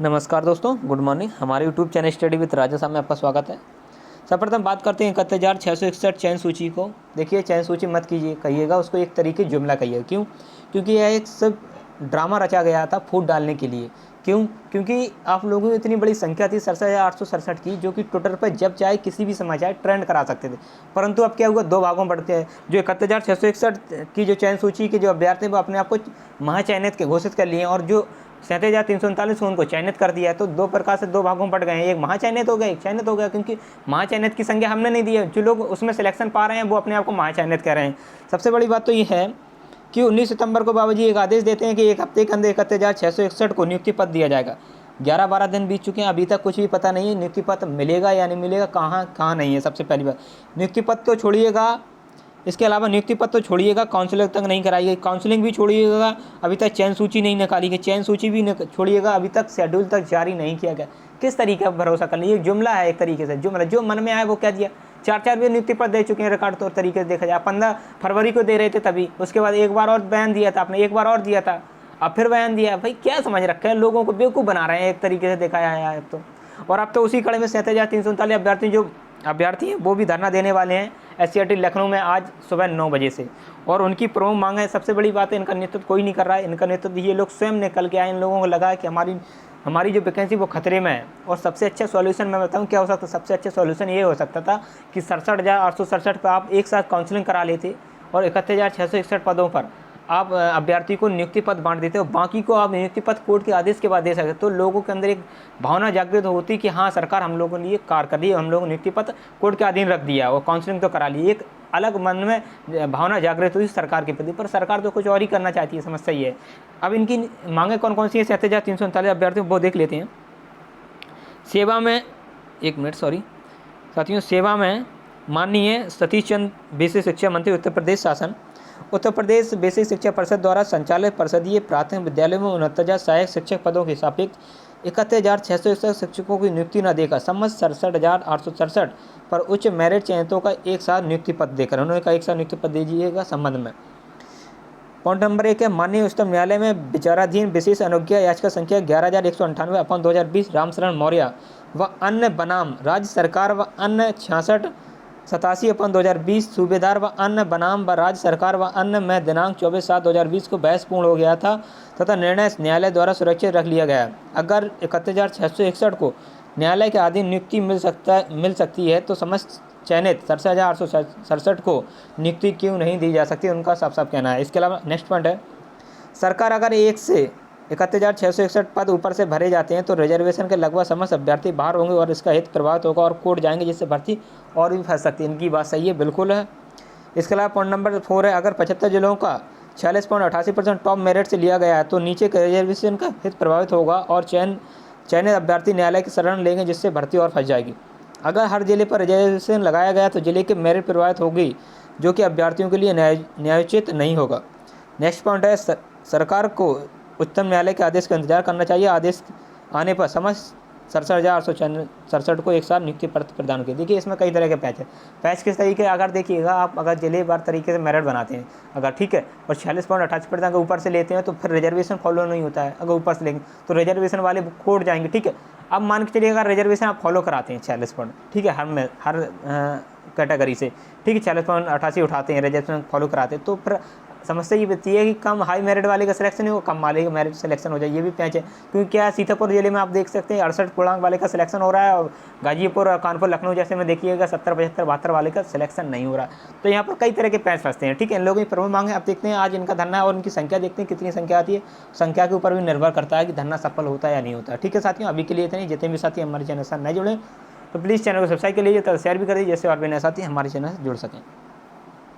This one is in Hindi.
नमस्कार दोस्तों, गुड मॉर्निंग। हमारे यूट्यूब चैनल स्टडी विद राजा साहब में आपका स्वागत है। सर्वप्रथम बात करते हैं 71,661 चयन सूची को। देखिए, चयन सूची मत कीजिए, कहिएगा उसको एक तरीके जुमला कहिए। क्यों? क्योंकि यह एक सब ड्रामा रचा गया था फूट डालने के लिए। क्यों? क्योंकि आप लोगों की इतनी बड़ी संख्या थी 67,867 की, जो कि ट्विटर पर जब चाहे किसी भी समय चाहे ट्रेंड करा सकते थे। परंतु अब क्या हुआ, दो भागों में बढ़ते हैं। जो 71,661 की जो चयन सूची के जो अभ्यर्थी वो अपने आप को महाचयनित के घोषित कर लिए हैं, और जो 37,339 को उनको चयनित कर दिया है। तो दो प्रकार से दो भागों में बढ़ गए हैं, एक महाचयनित हो गया, एक चयनित हो गया। क्योंकि महाचयनित की संख्या हमने नहीं दी है, जो लोग उसमें सिलेक्शन पा रहे हैं वो अपने आप को महाचयनित कर रहे हैं। सबसे बड़ी बात तो ये है कि 19 सितंबर को बाबा जी एक आदेश देते हैं कि एक हफ्ते के अंदर 71,661 को नियुक्ति पत्र दिया जाएगा। 11-12 दिन बीत चुके हैं, अभी तक कुछ भी पता नहीं है नियुक्ति पत्र मिलेगा या नहीं मिलेगा, कहाँ नहीं है। सबसे पहली बात, नियुक्ति पत्र तो छोड़िएगा, इसके अलावा नियुक्ति पत्र तो छोड़िएगा, काउंसलिंग तक नहीं कराई गई। काउंसलिंग भी छोड़िएगा, अभी तक चयन सूची नहीं निकाली गई। चयन सूची भी छोड़िएगा, अभी तक शेड्यूल तक जारी नहीं किया गया। किस तरीके का भरोसा कर लीजिए? जुमला है एक तरीके से, जुमला जो मन में आए वो कह दिया। 4 भी नियुक्ति पत्र दे चुके हैं रिकॉर्ड तौर तरीके से देखा जाए। 15 फरवरी को दे रहे थे तभी, उसके बाद एक बार और बयान दिया था आपने, एक बार और दिया था, अब फिर बयान दिया। भाई क्या समझ रखा है, लोगों को बेवकूफ़ बना रहे हैं एक तरीके से देखा जाए अब तो। और अब तो उसी कड़े में 67,339 अभ्यर्थी हैं वो भी धरना देने वाले हैं SCRT लखनऊ में आज सुबह 9 बजे से। और उनकी प्रमुख मांग है, सबसे बड़ी बात है, इनका नेतृत्व कोई नहीं कर रहा है। इनका नेतृत्व ये लोग स्वयं निकल के आए। इन लोगों को लगा है कि हमारी जो वैकेंसी वो खतरे में है। और सबसे अच्छा सॉल्यूशन मैं बताऊं क्या हो सकता है? सबसे अच्छा सॉल्यूशन ये हो सकता था कि 67,867 पर आप एक साथ काउंसलिंग करा लेते और 71,661 पदों पर आप अभ्यर्थी को नियुक्ति पत्र बांट देते हो, बाकी को आप नियुक्ति पत्र कोर्ट के आदेश के बाद दे सकते। तो लोगों के अंदर एक भावना जागृत होती कि हाँ, सरकार हम लोगों के लिए कार्य कर रही है, हम लोगों ने नियुक्ति पत्र कोर्ट के अधीन रख दिया और काउंसलिंग तो करा ली। एक अलग मन में भावना जागृत हुई सरकार के प्रति। पर सरकार तो कुछ और ही करना चाहती है, समस्या ये है। अब इनकी मांगे कौन कौन सी है 67,339 अभ्यर्थियों वो देख लेते हैं। सेवा में, एक मिनट सॉरी साथियों, सेवा में माननीय सतीश चंद्र बेसिक शिक्षा मंत्री उत्तर प्रदेश शासन, उत्तर प्रदेश बेसिक शिक्षा परिषद द्वारा संचालित परिषदीय प्राथमिक विद्यालय में 69,000 सहायक शिक्षक पदों के सापेक्ष 71,661 शिक्षकों की नियुक्ति न देकर समस्त 67,867 पर उच्च मेरिट चयनितों का एक साथ नियुक्ति पत्र देकर उन्होंने कहा एक साथ नियुक्ति पत्र दीजिएगा संबंध में। पॉइंट नंबर 1 है, माननीय उच्चतम न्यायालय में विचाराधीन विशेष अनुज्ञा याचिका संख्या 11,198/2020 रामशरण मौर्य व अन्य बनाम राज्य सरकार व अन्य 6687/2020 सूबेदार व अन्य बनाम व राज्य सरकार व अन्य में दिनांक 24/7/2020 को बहस पूर्ण हो गया था तथा निर्णय न्यायालय द्वारा सुरक्षित रख लिया गया। अगर 71,661 को न्यायालय के अधीन नियुक्ति मिल सकती है तो समस्त चयनित 67,867 को नियुक्ति क्यों नहीं दी जा सकती, उनका साफ साफ कहना है। इसके अलावा नेक्स्ट पॉइंट है, सरकार अगर 1 से 71,661 पद ऊपर से भरे जाते हैं तो रिजर्वेशन के लगभग समस्त अभ्यर्थी बाहर होंगे और इसका हित प्रभावित होगा और कोर्ट जाएंगे, जिससे भर्ती और भी फंस सकती है। इनकी बात सही है, बिल्कुल है। इसके अलावा पॉइंट नंबर 4 है, अगर 75 जिलों का 46.88% टॉप मेरिट से लिया गया है तो नीचे के रिजर्वेशन का हित प्रभावित होगा और चयनित अभ्यर्थी न्यायालय की शरण लेंगे, जिससे भर्ती और फंस जाएगी। अगर हर जिले पर रिजर्वेशन लगाया गया तो जिले के मेरिट प्रभावित होगी, जो कि अभ्यर्थियों के लिए न्यायोचित नहीं होगा। नेक्स्ट पॉइंट है, सरकार को उच्चतम न्यायालय के आदेश का इंतजार करना चाहिए। आदेश आने पर समस्त 67,867 को एक साथ नियुक्ति पत्र प्रदान किए। देखिए, इसमें कई तरह के पैच है। पैच किस तरीके, अगर देखिएगा आप, अगर जिलेवार तरीके से मेरिट बनाते हैं अगर, ठीक है, और 46.88% अगर ऊपर से लेते हैं तो फिर रिजर्वेशन फॉलो नहीं होता है। अगर ऊपर से लेंगे तो रिजर्वेशन वाले कोर्ट जाएंगे, ठीक है। अब मान के चलिए अगर रिजर्वेशन आप फॉलो कराते हैं 46 पॉइंट, ठीक है, हर कैटेगरी से, ठीक है, 40.88 उठाते हैं, रिजर्वेशन फॉलो कराते हैं, तो फिर समस्या ये बनती है कि कम हाई मेरिट वाले का सिलेक्शन नहीं हो, कम वाले का मेरिट सिलेक्शन हो जाए। ये भी पैच है, क्योंकि क्या सीतापुर जिले में आप देख सकते हैं 68 पूर्णांक वाले का सिलेक्शन हो रहा है और गाजीपुर, कानपुर, लखनऊ जैसे में देखिएगा 70, 75, 72 वाले का सिलेक्शन नहीं हो रहा। तो यहाँ पर कई तरह के पैच फंसते हैं, ठीक है। इन लोगों की प्रमुख मांग है, आप देखते हैं आज इनका धरना है और इनकी संख्या देखते हैं कितनी संख्या आती है। संख्या के ऊपर भी निर्भर करता है कि धरना सफल होता है या नहीं होता है, ठीक है साथियों। अभी के लिए इतने, जितने भी साथी हमारे चैनल से नए जुड़े तो प्लीज़ चैनल को सब्सक्राइब कर लीजिए, तो शेयर भी कर दीजिए, जैसे और भी नए साथी हमारे चैनल से जुड़ सकें।